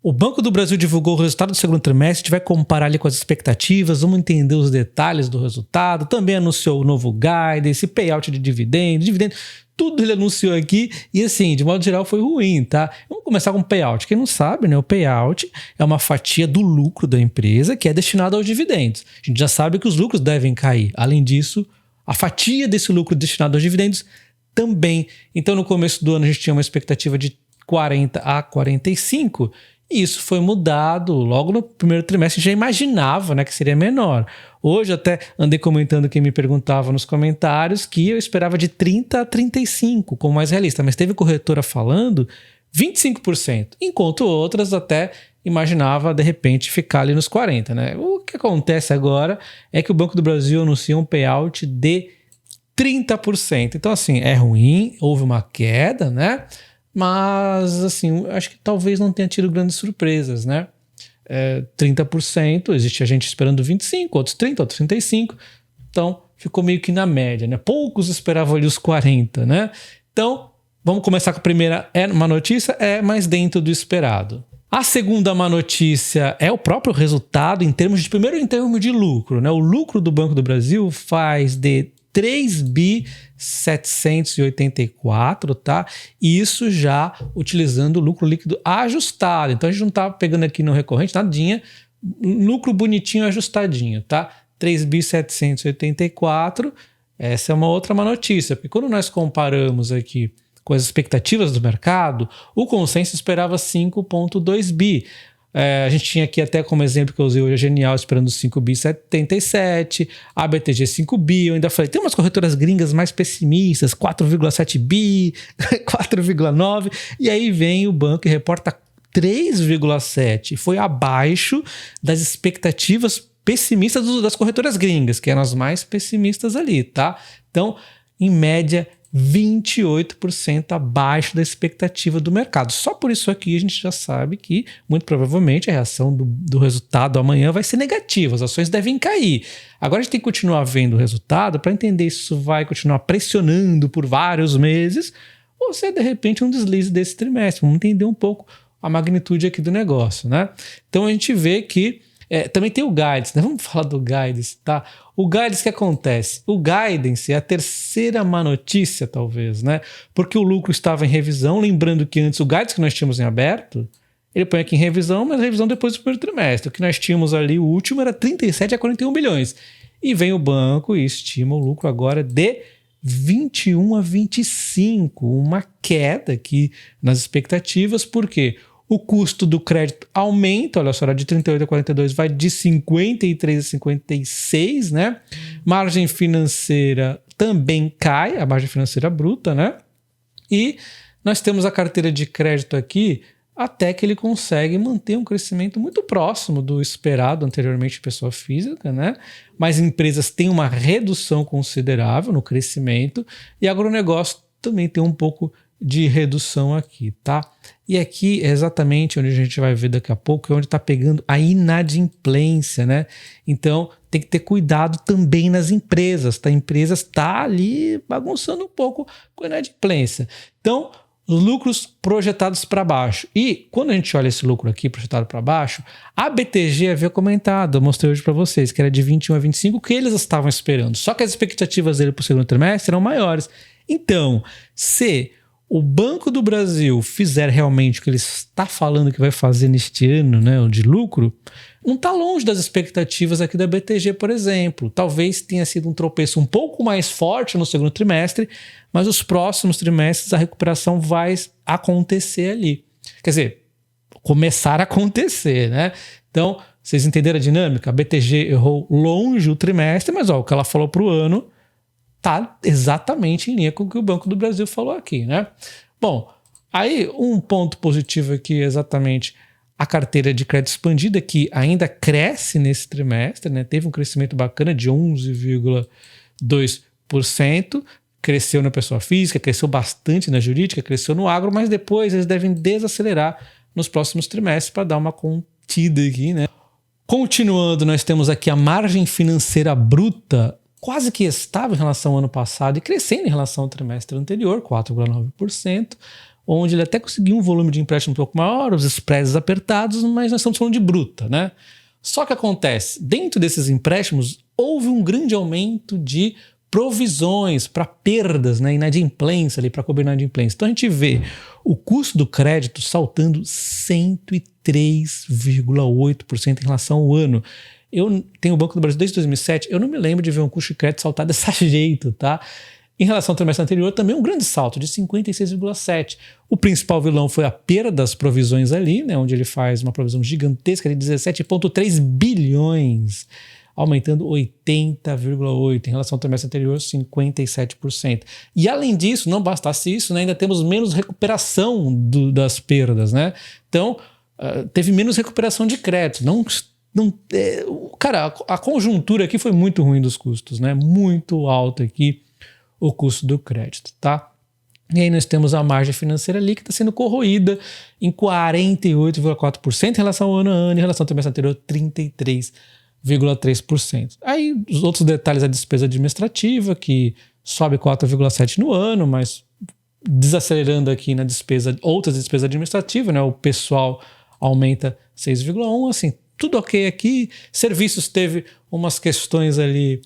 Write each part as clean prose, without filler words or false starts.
O Banco do Brasil divulgou o resultado do segundo trimestre, a gente vai comparar ali com as expectativas, vamos entender os detalhes do resultado, também anunciou o novo guidance, payout de dividendos, tudo ele anunciou aqui e assim, de modo geral foi ruim, tá? Vamos começar com o payout. Quem não sabe, né? O payout é uma fatia do lucro da empresa que é destinada aos dividendos. A gente já sabe que os lucros devem cair. Além disso, a fatia desse lucro destinado aos dividendos também. Então, no começo do ano, a gente tinha uma expectativa de 40 a 45, e isso foi mudado logo no primeiro trimestre. A gente já imaginava, né, que seria menor. Hoje até andei comentando, quem me perguntava nos comentários, que eu esperava de 30 a 35, como mais realista. Mas teve corretora falando 25%, enquanto outras até imaginava, de repente, ficar ali nos 40%. Né? O que acontece agora é que o Banco do Brasil anuncia um payout de 30%. Então, assim, é ruim, houve uma queda, né? Mas, assim, acho que talvez não tenha tido grandes surpresas, né? 30%, existe a gente esperando 25%, outros 30%, outros 35%. Então, ficou meio que na média, né? Poucos esperavam ali os 40%, né? Então, vamos começar com a primeira má notícia, mais dentro do esperado. A segunda má notícia é o próprio resultado em termos de lucro, né? O lucro do Banco do Brasil faz de 3.784, tá? E isso já utilizando o lucro líquido ajustado. Então a gente não tá pegando aqui no recorrente, nadinha, lucro bonitinho ajustadinho, tá? 3.784, essa é uma outra má notícia, porque quando nós comparamos aqui com as expectativas do mercado, o consenso esperava 5.2 bi. A gente tinha aqui até como exemplo que eu usei hoje a Genial esperando 5 bi 77, a BTG 5 bi, eu ainda falei, tem umas corretoras gringas mais pessimistas, 4,7 bi, 4,9, e aí vem o banco e reporta 3,7, foi abaixo das expectativas pessimistas das corretoras gringas, que eram as mais pessimistas ali, tá? Então, em média, 28% abaixo da expectativa do mercado. Só por isso aqui a gente já sabe que, muito provavelmente, a reação do resultado amanhã vai ser negativa, as ações devem cair. Agora a gente tem que continuar vendo o resultado para entender se isso vai continuar pressionando por vários meses ou se é, de repente, um deslize desse trimestre. Vamos entender um pouco a magnitude aqui do negócio, né? Então a gente vê que também tem o guidance, né? Vamos falar do guidance, tá? O guidance que acontece? O guidance é a terceira má notícia, talvez, né? Porque o lucro estava em revisão, lembrando que antes o guidance que nós tínhamos em aberto, ele põe aqui em revisão, mas revisão depois do primeiro trimestre. O que nós tínhamos ali, o último, era 37 a 41 bilhões. E vem o banco e estima o lucro agora de 21 a 25, uma queda aqui nas expectativas, por quê? O custo do crédito aumenta, olha só, de 38 a 42 vai de 53 a 56, né? Margem financeira também cai, a margem financeira bruta, né? E nós temos a carteira de crédito aqui, até que ele consegue manter um crescimento muito próximo do esperado anteriormente de pessoa física, né? Mas empresas têm uma redução considerável no crescimento e agronegócio também tem um pouco de redução aqui, tá? E aqui é exatamente onde a gente vai ver daqui a pouco, é onde está pegando a inadimplência, né? Então tem que ter cuidado também nas empresas, tá? A empresa está ali bagunçando um pouco com a inadimplência. Então, os lucros projetados para baixo. E quando a gente olha esse lucro aqui projetado para baixo, a BTG havia comentado, eu mostrei hoje para vocês, que era de 21 a 25, que eles estavam esperando. Só que as expectativas dele para o segundo trimestre eram maiores. Então, se o Banco do Brasil fizer realmente o que ele está falando que vai fazer neste ano, né, de lucro, não está longe das expectativas aqui da BTG, por exemplo. Talvez tenha sido um tropeço um pouco mais forte no segundo trimestre, mas os próximos trimestres a recuperação vai acontecer ali. Quer dizer, começar a acontecer, né? Então, vocês entenderam a dinâmica? A BTG errou longe o trimestre, mas o que ela falou para o ano está exatamente em linha com o que o Banco do Brasil falou aqui, né? Bom, aí um ponto positivo aqui é exatamente a carteira de crédito expandida, que ainda cresce nesse trimestre, né? Teve um crescimento bacana de 11,2%, cresceu na pessoa física, cresceu bastante na jurídica, cresceu no agro, mas depois eles devem desacelerar nos próximos trimestres para dar uma contida aqui, né? Continuando, nós temos aqui a margem financeira bruta, quase que estável em relação ao ano passado e crescendo em relação ao trimestre anterior, 4,9%. onde ele até conseguiu um volume de empréstimo um pouco maior, os spreads apertados, mas nós estamos falando de bruta, né? Só que acontece, dentro desses empréstimos, houve um grande aumento de provisões para perdas, né, inadimplência ali, para cobrir inadimplência. Então a gente vê o custo do crédito saltando 103,8% em relação ao ano. Eu tenho o Banco do Brasil desde 2007, eu não me lembro de ver um custo de crédito saltar desse jeito, tá? Em relação ao trimestre anterior, também um grande salto de 56,7%. O principal vilão foi a perda das provisões ali, né, onde ele faz uma provisão gigantesca de 17,3 bilhões, aumentando 80,8%, em relação ao trimestre anterior, 57%. E além disso, não bastasse isso, né, ainda temos menos recuperação das perdas, né? Então, teve menos recuperação de crédito. Cara, a conjuntura aqui foi muito ruim dos custos, né? Muito alto aqui o custo do crédito, tá? E aí nós temos a margem financeira líquida sendo corroída em 48,4% em relação ao ano a ano, em relação ao trimestre anterior, 33,3%. Aí os outros detalhes, a despesa administrativa, que sobe 4,7% no ano, mas desacelerando aqui na despesa, outras despesas administrativas, né? O pessoal aumenta 6,1%, assim, tudo ok aqui. Serviços teve umas questões ali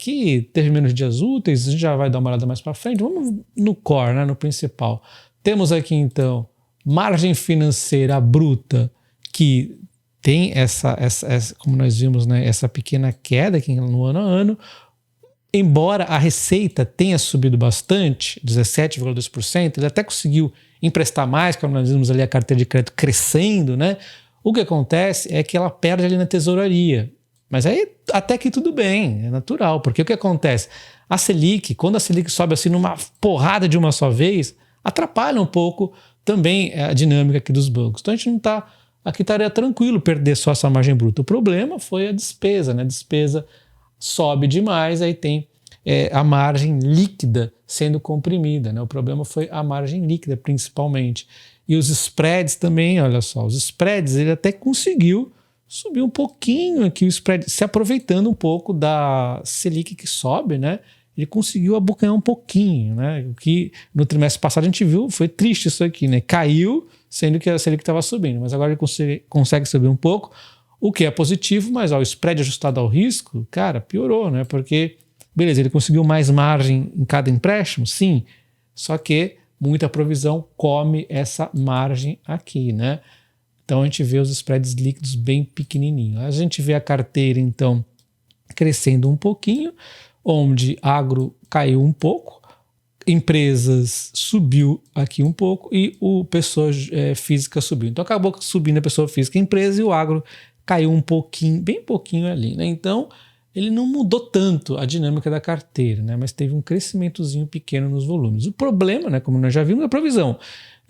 que teve menos dias úteis, a gente já vai dar uma olhada mais para frente. Vamos no core, né, no principal. Temos aqui então margem financeira bruta, que tem essa como nós vimos, né, essa pequena queda aqui no ano a ano. Embora a receita tenha subido bastante, 17,2%, ele até conseguiu emprestar mais, como nós vimos ali a carteira de crédito crescendo, né? O que acontece é que ela perde ali na tesouraria. Mas aí até que tudo bem, é natural, porque o que acontece? A Selic, quando a Selic sobe assim numa porrada de uma só vez, atrapalha um pouco também a dinâmica aqui dos bancos. Então a gente não está, aqui estaria tranquilo perder só essa margem bruta. O problema foi a despesa, né? A despesa sobe demais, aí tem a margem líquida sendo comprimida, né? O problema foi a margem líquida principalmente. E os spreads também, olha só, os spreads ele até conseguiu subir um pouquinho aqui o spread, se aproveitando um pouco da Selic que sobe, né? Ele conseguiu abocanhar um pouquinho, né? O que no trimestre passado a gente viu, foi triste isso aqui, né? Caiu, sendo que a Selic estava subindo, mas agora ele consegue subir um pouco, o que é positivo, mas ó, o spread ajustado ao risco, cara, piorou, né? Porque, beleza, ele conseguiu mais margem em cada empréstimo, sim, só que muita provisão come essa margem aqui, né? Então a gente vê os spreads líquidos bem pequenininhos. A gente vê a carteira, então, crescendo um pouquinho, onde agro caiu um pouco, empresas subiu aqui um pouco e o pessoa física subiu. Então acabou subindo a pessoa física, a empresa, e o agro caiu um pouquinho, bem pouquinho ali, né? Então ele não mudou tanto a dinâmica da carteira, né? Mas teve um crescimentozinho pequeno nos volumes. O problema, né, como nós já vimos, é a provisão.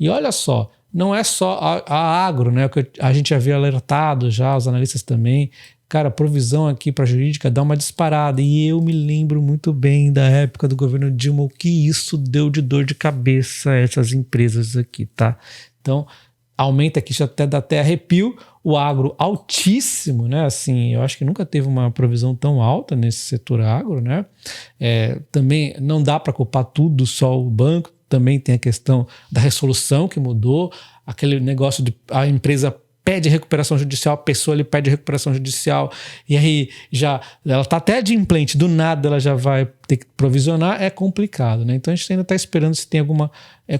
E olha só, não é só a agro, né, que a gente havia alertado já, os analistas também. Cara, a provisão aqui para a jurídica dá uma disparada. E eu me lembro muito bem da época do governo Dilma, o que isso deu de dor de cabeça a essas empresas aqui, tá? Então, aumenta aqui, já até dá até arrepio. O agro altíssimo, né? Assim, eu acho que nunca teve uma provisão tão alta nesse setor agro, né? Também não dá para culpar tudo só o banco, também tem a questão da resolução que mudou, aquele negócio de a empresa pede recuperação judicial, a pessoa ele pede recuperação judicial, e aí já ela está até adimplente, do nada ela já vai ter que provisionar, é complicado, né? Então a gente ainda está esperando se tem alguma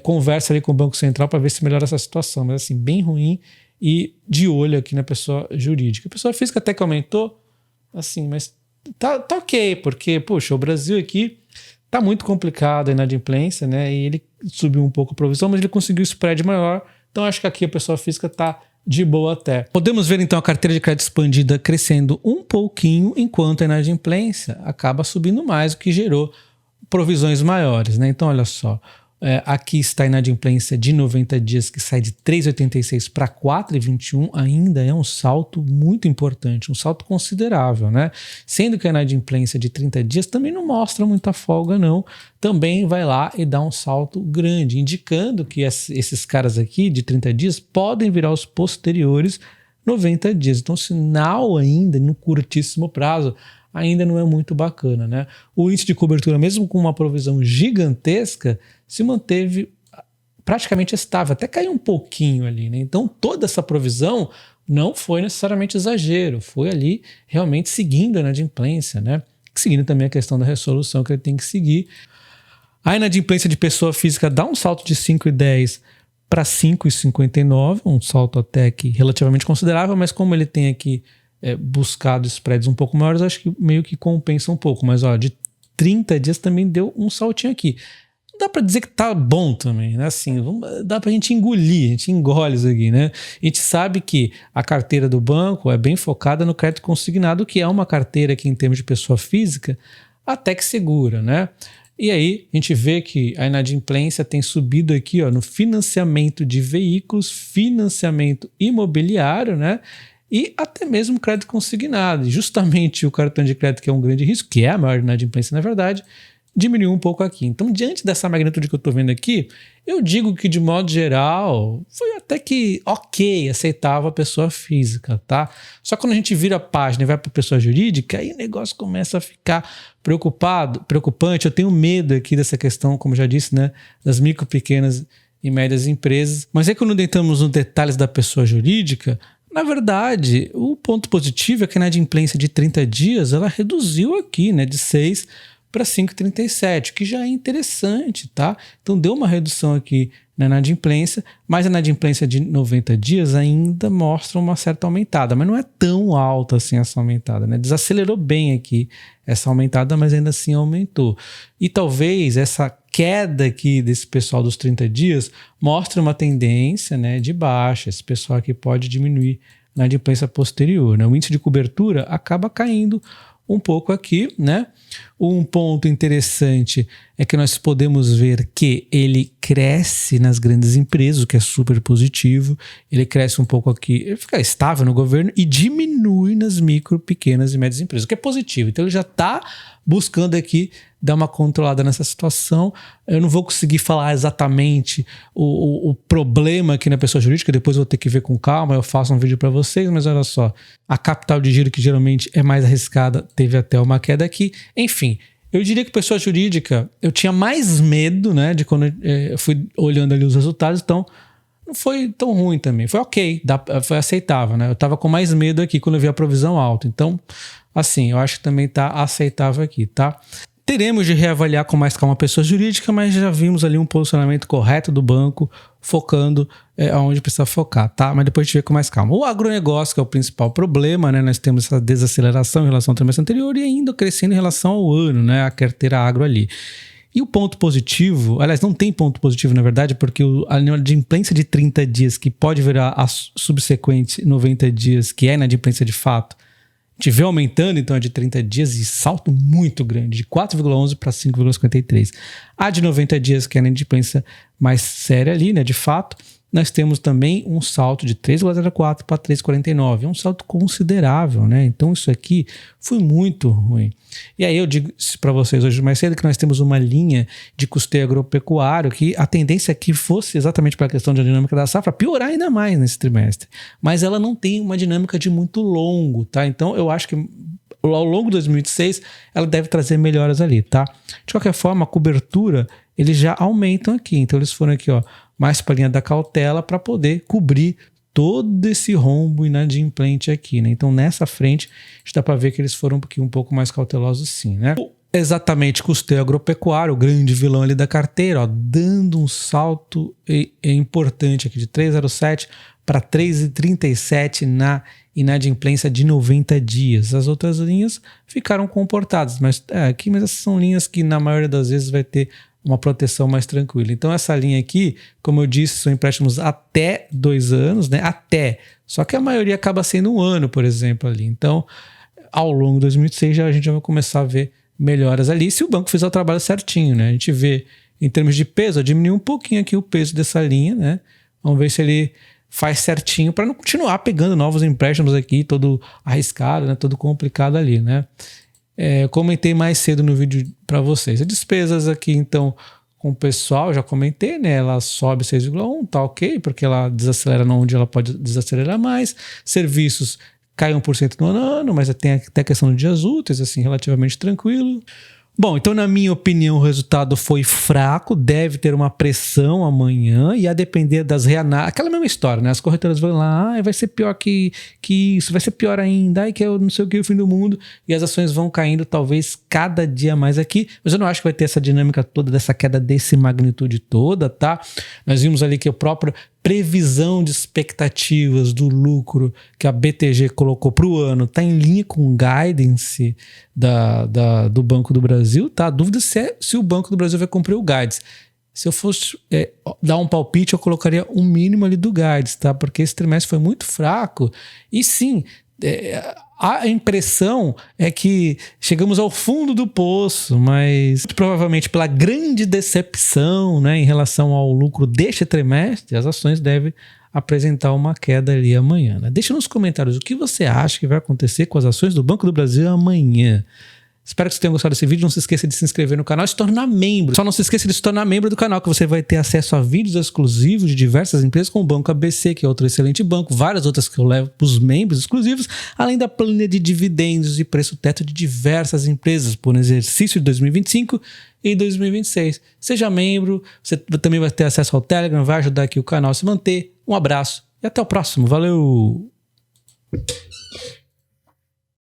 conversa ali com o Banco Central para ver se melhora essa situação, mas assim, bem ruim, e de olho aqui na pessoa jurídica. A pessoa física até que aumentou, assim, mas tá ok, porque, poxa, o Brasil aqui tá muito complicado a inadimplência, né? E ele subiu um pouco a provisão, mas ele conseguiu spread maior, então acho que aqui a pessoa física tá de boa até. Podemos ver então a carteira de crédito expandida crescendo um pouquinho, enquanto a inadimplência acaba subindo mais, o que gerou provisões maiores, né? Então olha só, aqui está a inadimplência de 90 dias, que sai de 3,86 para 4,21, ainda é um salto muito importante, um salto considerável, né? Sendo que a inadimplência de 30 dias também não mostra muita folga, não. Também vai lá e dá um salto grande, indicando que esses caras aqui de 30 dias podem virar os posteriores 90 dias. Então, sinal ainda, no curtíssimo prazo, ainda não é muito bacana, né? O índice de cobertura, mesmo com uma provisão gigantesca, se manteve praticamente estável, até caiu um pouquinho ali, né? Então toda essa provisão não foi necessariamente exagero, foi ali realmente seguindo a inadimplência, né? Seguindo também a questão da resolução que ele tem que seguir. A inadimplência de pessoa física dá um salto de 5,10 para 5,59, um salto até que relativamente considerável, mas como ele tem aqui buscado spreads um pouco maiores, acho que meio que compensa um pouco. Mas ó, de 30 dias também deu um saltinho aqui. Não dá para dizer que tá bom também, né? Assim, dá pra gente engolir, a gente engole isso aqui, né? A gente sabe que a carteira do banco é bem focada no crédito consignado, que é uma carteira que, em termos de pessoa física, até que segura, né? E aí a gente vê que a inadimplência tem subido aqui, ó, no financiamento de veículos, financiamento imobiliário, né? E até mesmo crédito consignado. E justamente o cartão de crédito, que é um grande risco, que é a maior inadimplência na verdade, diminuiu um pouco aqui. Então, diante dessa magnitude que eu estou vendo aqui, eu digo que, de modo geral, foi até que ok, aceitável a pessoa física, tá? Só que quando a gente vira a página e vai para a pessoa jurídica, aí o negócio começa a ficar preocupante. Eu tenho medo aqui dessa questão, como eu já disse, né, das micro, pequenas e médias empresas. Mas aí, quando entramos nos detalhes da pessoa jurídica, na verdade, o ponto positivo é que a inadimplência de 30 dias, ela reduziu aqui, né, de 6 para 5,37, que já é interessante, tá? Então deu uma redução aqui na inadimplência, mas a inadimplência de 90 dias ainda mostra uma certa aumentada, mas não é tão alta assim essa aumentada, né? Desacelerou bem aqui essa aumentada, mas ainda assim aumentou. E talvez essa queda aqui desse pessoal dos 30 dias mostre uma tendência, né, de baixa. Esse pessoal aqui pode diminuir na inadimplência posterior, né? O índice de cobertura acaba caindo um pouco aqui, né? Um ponto interessante é que nós podemos ver que ele cresce nas grandes empresas, o que é super positivo. Ele cresce um pouco aqui, ele fica estável no governo e diminui nas micro, pequenas e médias empresas, o que é positivo. Então ele já está buscando aqui dar uma controlada nessa situação. Eu não vou conseguir falar exatamente o problema aqui na pessoa jurídica, depois eu vou ter que ver com calma, eu faço um vídeo para vocês, mas olha só, a capital de giro, que geralmente é mais arriscada, teve até uma queda aqui. Enfim, eu diria que pessoa jurídica, eu tinha mais medo, né, de quando eu fui olhando ali os resultados, então não foi tão ruim também, foi ok, foi aceitável, né? Eu tava com mais medo aqui quando eu vi a provisão alta, então, assim, eu acho que também tá aceitável aqui, tá? Teremos de reavaliar com mais calma a pessoa jurídica, mas já vimos ali um posicionamento correto do banco, focando aonde precisa focar, tá? Mas depois a gente vê com mais calma. O agronegócio, que é o principal problema, né? Nós temos essa desaceleração em relação ao trimestre anterior e ainda crescendo em relação ao ano, né? A carteira agro ali. E o ponto positivo, aliás, não tem ponto positivo na verdade, porque a inadimplência de 30 dias, que pode virar a subsequente 90 dias, que é inadimplência de fato, a gente vê aumentando, então, a de 30 dias e salto muito grande, de 4,11 para 5,53. A de 90 dias, que é a inadimplência mais séria ali, né, de fato, nós temos também um salto de 3,04 para 3,49. É um salto considerável, né? Então, isso aqui foi muito ruim. E aí eu digo para vocês hoje mais cedo que nós temos uma linha de custeio agropecuário que a tendência é que fosse exatamente para a questão da dinâmica da safra piorar ainda mais nesse trimestre. Mas ela não tem uma dinâmica de muito longo, tá? Então, eu acho que ao longo de 2026 ela deve trazer melhoras ali, tá? De qualquer forma, a cobertura, eles já aumentam aqui. Então, eles foram aqui, ó, mais para a linha da cautela para poder cobrir todo esse rombo inadimplente aqui, né? Então, nessa frente, dá para ver que eles foram um pouco mais cautelosos sim, né? Exatamente, custeio agropecuário, o grande vilão ali da carteira, ó, dando um salto importante aqui de 3,07 para 3,37 na inadimplência de 90 dias. As outras linhas ficaram comportadas, mas essas são linhas que na maioria das vezes vai ter uma proteção mais tranquila. Então essa linha aqui, como eu disse, são empréstimos até 2 anos, né? Até. Só que a maioria acaba sendo 1 ano, por exemplo, ali. Então, ao longo de 2026 a gente já vai começar a ver melhoras ali, se o banco fizer o trabalho certinho, né? A gente vê, em termos de peso, diminuiu um pouquinho aqui o peso dessa linha, né? Vamos ver se ele faz certinho para não continuar pegando novos empréstimos aqui, todo arriscado, né? Todo complicado ali, né? Comentei mais cedo no vídeo para vocês. As despesas aqui, então, com o pessoal, já comentei, né? Ela sobe 6,1, tá ok, porque ela desacelera onde ela pode desacelerar mais. Serviços cai 1% no ano, mas tem até a questão de dias úteis, assim, relativamente tranquilo. Bom, então na minha opinião o resultado foi fraco, deve ter uma pressão amanhã e a depender das reanálises, aquela mesma história, né? As corretoras vão lá, vai ser pior que isso, vai ser pior ainda, que eu não sei o que, o fim do mundo, e as ações vão caindo talvez cada dia mais aqui, mas eu não acho que vai ter essa dinâmica toda, dessa queda desse magnitude toda, tá? Nós vimos ali que o próprio previsão de expectativas do lucro que a BTG colocou para o ano está em linha com o guidance do Banco do Brasil, tá? A dúvida é se o Banco do Brasil vai cumprir o guidance. Se eu fosse dar um palpite, eu colocaria o mínimo ali do guidance, tá? Porque esse trimestre foi muito fraco e sim, a impressão é que chegamos ao fundo do poço, mas provavelmente pela grande decepção, né, em relação ao lucro deste trimestre, as ações devem apresentar uma queda ali amanhã, né? Deixa nos comentários o que você acha que vai acontecer com as ações do Banco do Brasil amanhã. Espero que você tenha gostado desse vídeo. Não se esqueça de se inscrever no canal e se tornar membro. Só não se esqueça de se tornar membro do canal, que você vai ter acesso a vídeos exclusivos de diversas empresas, como o Banco ABC, que é outro excelente banco, várias outras que eu levo para os membros exclusivos, além da planilha de dividendos e preço teto de diversas empresas por exercício de 2025 e 2026. Seja membro, você também vai ter acesso ao Telegram, vai ajudar aqui o canal a se manter. Um abraço e até o próximo. Valeu!